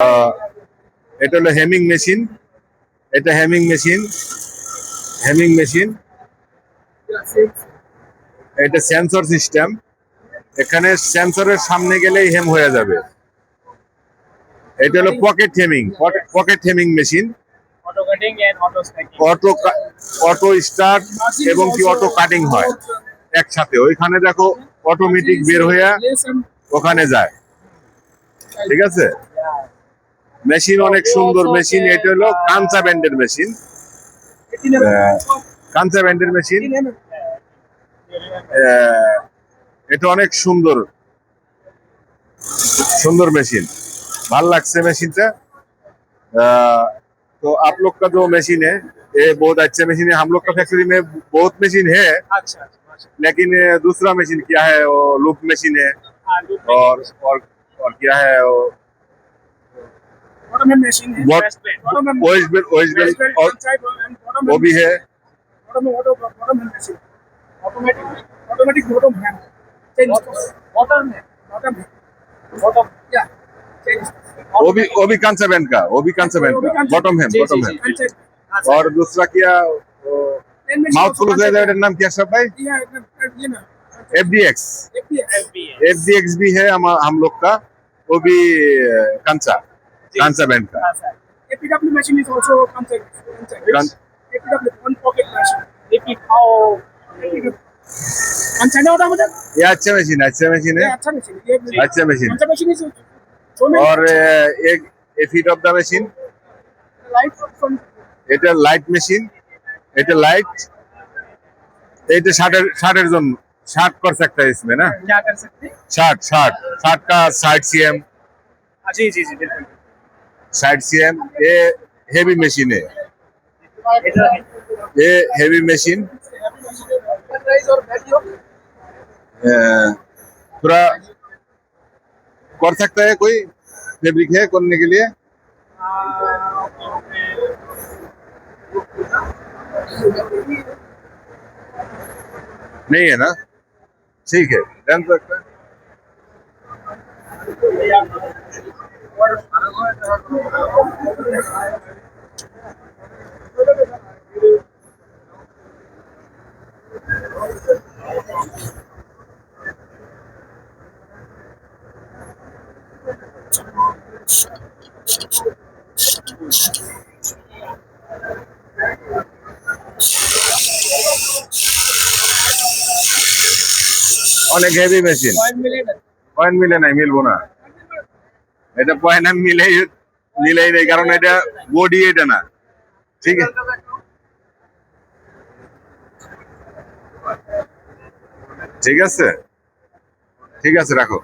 এটা হলো Hemming machine. এটা হেমিং মেশিন। হেমিং মেশিন এটা সেন্সর সিস্টেম। এখানে সেন্সরের সামনে গেলেই হেম হয়ে যাবে। এটা হলো pocket Hemming. Pocket Hemming machine. Auto auto start এবং কি অটো কাটিং হয় একসাথে। ওইখানে দেখো অটোমেটিক বের হয়ে ওখানে যায়। ঠিক আছে, মেশিন অনেক সুন্দর মেশিন। এটা হলো কাঞ্চা ব্যান্ডের মেশিন। কাঞ্চা ব্যান্ডের মেশিন। এটা অনেক সুন্দর सुंदर मशीन। ভাল লাগছে মেশিনটা। तो आप लोग का जो मशीन है ये बहुत अच्छा मशीन है। हम लोग का फैक्ट्री में बहुत मशीन है। अच्छा, लेकिन दूसरा मशीन क्या है वो लूप मशीन है। और क्या है वो वो भी है। वो भी कांसा बैंड का। वो भी कांसा बैंड का बॉटम है। बॉटम है। और दूसरा क्या माउथ क्लोज है नाम क्या सब भाई? FDX। FDX भी है हम लोग का। वो भी कांसा कांसा बैंड का। APW machine is also Kansa. APW one pocket machine. ये अच्छा मशीन है। अच्छा मशीन है। अच्छा मशीन। और एक ফিট অফ দা মেশিন। এটা লাইট মেশিন। এটা লাइट। এটা 60 জন্য 60 कर सकता है इसमें ना। क्या कर सकते हैं? 60 का 60 सीएम। जी जी जी बिल्कुल 60 सीएम। ये हेवी मशीन है। ये हेवी मशीन पूरा कर सकता है कोई फैब्रिक है करने के लिए। नहीं है ना। ठीक है डन सकता है। অনেক হেভি মেশিন। পয়েন্ট মিলে নাই, মিলবো না। এটা পয়েন্ট আমি মিলাই নেই কারণ এটা বডি এটা না। ঠিক আছে ঠিক আছে ঠিক আছে রাখো।